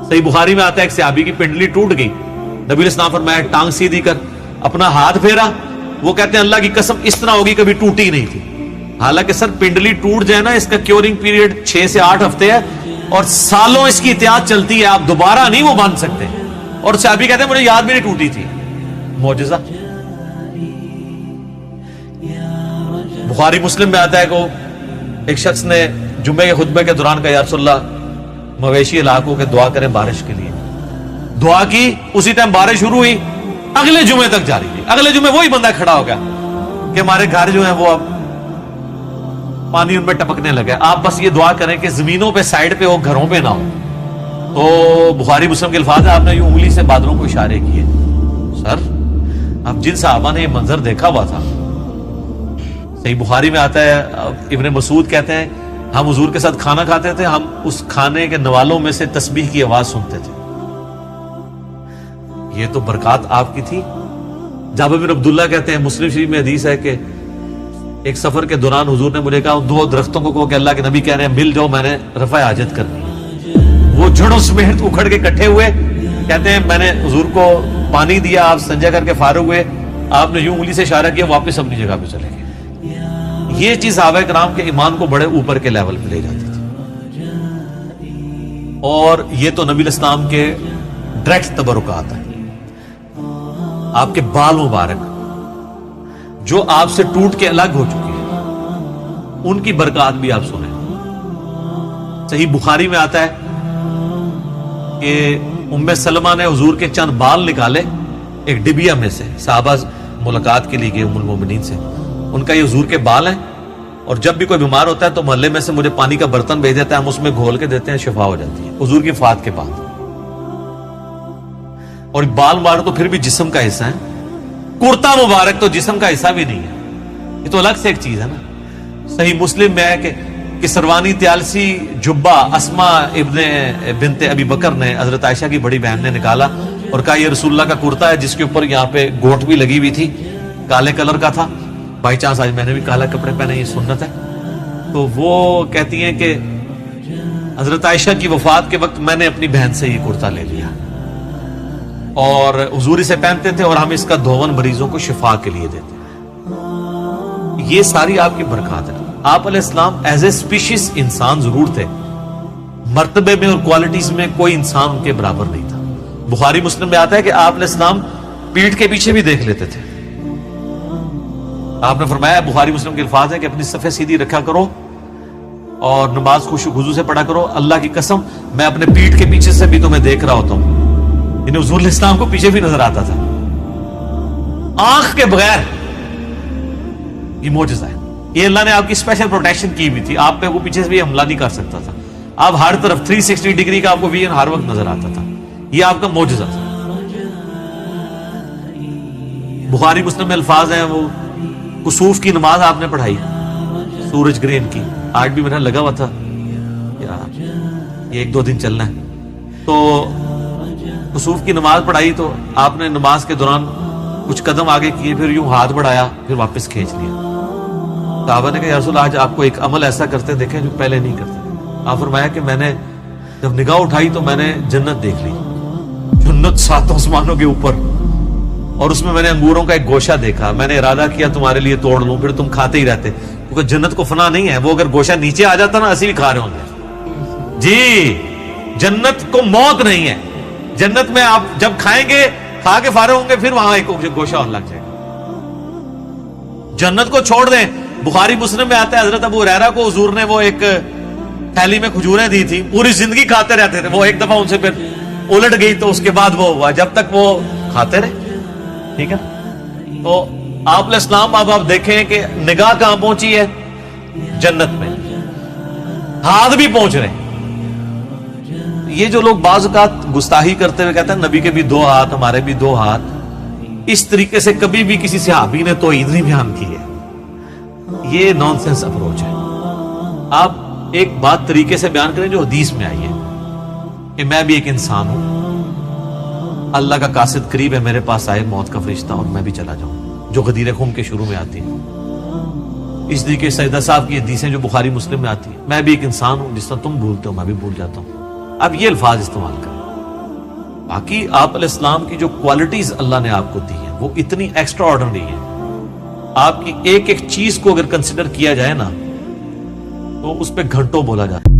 صحیح بخاری میں آتا ہے ایک صحابی کی پنڈلی ٹوٹ گئی, نبی علیہ السلام فرمایا ٹانگ سیدھی کر, اپنا ہاتھ پھیرا, وہ کہتے ہیں اللہ کی قسم اس طرح ہوگی کبھی ٹوٹی نہیں تھی. حالانکہ سر پنڈلی ٹوٹ جائے نا, اس کا کیورنگ پیریڈ 6 سے 8 ہفتے ہے اور سالوں اس کی احتیاط چلتی ہے, آپ دوبارہ نہیں وہ باندھ سکتے. اور صحابی کہتے ہیں مجھے یاد بھی نہیں ٹوٹی تھی. معجزہ. بخاری مسلم میں آتا ہے کہ ایک شخص نے جمعے کے خطبے کے دوران کہا یا رسول اللہ مویشی علاقوں کے دعا کریں بارش کے لیے. دعا کی, اسی ٹائم بارش شروع ہوئی, اگلے جمعے تک جاری رہی. اگلے جمعے وہی بندہ کھڑا ہو گیا کہ ہمارے گھر جو ہیں وہ اب پانی ان پہ ٹپکنے لگا, آپ بس یہ دعا کریں کہ زمینوں پہ سائڈ پہ ہو, گھروں پہ نہ ہو. تو بخاری مسلم کے الفاظ ہیں, آپ نے یہ انگلی سے بادلوں کو اشارے کیے. سر اب جن صحابہ نے یہ منظر دیکھا ہوا تھا, صحیح بخاری میں آتا ہے ابن مسعود کہتے ہیں ہم حضور کے ساتھ کھانا کھاتے تھے, ہم اس کھانے کے نوالوں میں سے تسبیح کی آواز سنتے تھے. یہ تو برکات آپ کی تھی. جابر بن عبداللہ کہتے ہیں مسلم شریف میں حدیث ہے کہ ایک سفر کے دوران حضور نے مجھے کہا 2 درختوں کو کہو کہ اللہ کے نبی کہہ رہے ہیں مل جاؤ, میں نے رفع حاجت کرنی ہے. وہ جڑوں سمیت اکھڑ کے اکٹھے ہوئے, کہتے ہیں میں نے حضور کو پانی دیا, آپ سنجا کر کے فارغ ہوئے, آپ نے یوں انگلی سے اشارہ کیا, واپس اپنی جگہ پہ چلے گئے. یہ چیز صحابہ کرام کے ایمان کو بڑے اوپر کے لیول پہ لے جاتی تھی. اور یہ تو نبی الاسلام کے ڈائریکٹ تبرکات ہیں. آپ کے بال مبارک جو آپ سے ٹوٹ کے الگ ہو چکے ہیں, ان کی برکات بھی آپ سنیں. صحیح بخاری میں آتا ہے کہ ام سلمہ نے حضور کے چند بال نکالے ایک ڈبیا میں سے, صحابہ ملاقات کے لیے گئے ام المومنین سے, ان کا یہ حضور کے بال ہیں, اور جب بھی کوئی بیمار ہوتا ہے تو محلے میں سے مجھے پانی کا برتن بھیج دیتا ہے, ہم اس میں گھول کے دیتے ہیں, شفا ہو جاتی ہے حضور کی وفات کے بعد. اور بال مبارک تو پھر بھی جسم کا حصہ ہے, کرتا مبارک تو جسم کا حصہ بھی نہیں ہے, یہ تو الگ سے ایک چیز ہے نا. صحیح مسلم میں ہے کہ سروانی تیالسی جبہ اسما ابن بنت ابی بکر نے حضرت عائشہ کی بڑی بہن نے نکالا اور کہا یہ رسول اللہ کا کرتا ہے, جس کے اوپر یہاں پہ گوٹ بھی لگی ہوئی تھی, کالے کلر کا تھا. بائی چانس آج میں نے بھی کالا کپڑے پہنے, یہ سنت ہے. تو وہ کہتی ہیں کہ حضرت عائشہ کی وفات کے وقت میں نے اپنی بہن سے یہ کرتا لے لیا اور حضور اسے پہنتے تھے, اور ہم اس کا دھون مریضوں کو شفا کے لیے دیتے ہیں. یہ ساری آپ کی برکات ہے. آپ علیہ السلام ایز اے اسپیشیز انسان ضرور تھے, مرتبے میں اور کوالٹیز میں کوئی انسان ان کے برابر نہیں تھا. بخاری مسلم میں آتا ہے کہ آپ علیہ السلام پیٹھ کے پیچھے بھی دیکھ لیتے تھے. آپ نے فرمایا, بخاری مسلم کے الفاظ ہیں کہ اپنی صفیں سیدھی رکھا کرو اور نماز خوشو خضوع سے پڑھا کرو, اللہ کی قسم میں اپنے پیٹھ کے پیچھے سے بھی تمہیں دیکھ رہا ہوتا ہوں. یعنی حضور علیہ السلام کو پیچھے بھی نظر آتا تھا آنکھ کے بغیر. یہ معجزہ ہے, یہ اللہ نے آپ کی اسپیشل پروٹیکشن کی ہوئی تھی, آپ پہ وہ پیچھے سے بھی حملہ نہیں کر سکتا تھا. آپ ہر طرف 360 ڈگری کا آپ کو ویژن ہر وقت نظر آتا تھا. یہ آپ کا معجزہ تھا. بخاری مسلم میں الفاظ ہیں, وہ کسوف کی نماز آپ نے پڑھائی سورج گرہن کی, آج بھی میرا لگا ہوا تھا یار یہ 1-2 دن چلنا ہے. تو کسوف کی نماز پڑھائی تو آپ نے نماز کے دوران کچھ قدم آگے کیے, پھر یوں ہاتھ بڑھایا, پھر واپس کھینچ لیا. صحابہ نے کہا یا رسول آج آپ کو ایک عمل ایسا کرتے دیکھیں جو پہلے نہیں کرتے. آپ فرمایا کہ میں نے جب نگاہ اٹھائی تو میں نے جنت دیکھ لی, جنت 7 آسمانوں کے اوپر, اور اس میں نے انگوروں کا ایک گوشہ دیکھا. میں نے ارادہ کیا تمہارے لیے توڑ لوں, پھر تم کھاتے ہی رہتے, کیونکہ جنت کو فنا نہیں ہے. وہ اگر گوشہ نیچے آ جاتا نا اسی بھی کھا رہے ہوں گے. جی جنت کو موت نہیں ہے. جنت میں آپ جب کھائیں گے, کھا کے فارغ ہوں گے, پھر وہاں ایک گوشہ اور لگ جائے گا. جنت کو چھوڑ دیں. بخاری مسلم میں آتا ہے حضرت ابو ہریرہ کو حضور نے وہ ایک تھیلی میں کھجوریں دی تھی, پوری زندگی کھاتے رہتے تھے. وہ ایک دفعہ ان سے پھر الٹ گئی تو اس کے بعد وہ ہوا, جب تک وہ کھاتے رہے. ٹھیک ہے. تو آپ علیہ السلام اب آپ دیکھیں کہ نگاہ کہاں پہنچی ہے, جنت میں. ہاتھ بھی پہنچ رہے ہیں. یہ جو لوگ بعض اوقات گستاخی کرتے ہوئے کہتے ہیں نبی کے بھی 2 ہاتھ ہمارے بھی 2 ہاتھ, اس طریقے سے کبھی بھی کسی صحابی نے توحید نہیں بیان کی ہے. یہ نان سینس اپروچ ہے. آپ ایک بات طریقے سے بیان کریں جو حدیث میں آئی ہے کہ میں بھی ایک انسان ہوں, اللہ کا قاصد قریب ہے, میرے پاس آئے موت کا فرشتہ اور میں بھی چلا جاؤں, جو غدیر خم کے شروع میں آتی ہے. اس طریقے سیدہ صاحب کی حدیثیں جو بخاری مسلم میں آتی ہیں, میں بھی ایک انسان ہوں, جس طرح تم بھولتے ہو میں بھی بھول جاتا ہوں. اب یہ الفاظ استعمال کریں. باقی آپ علیہ السلام کی جو کوالٹیز اللہ نے آپ کو دی ہیں وہ اتنی ایکسٹرا آرڈنری ہیں. آپ کی ایک ایک چیز کو اگر کنسیڈر کیا جائے نا تو اس پہ گھنٹوں بولا جاتا ہے.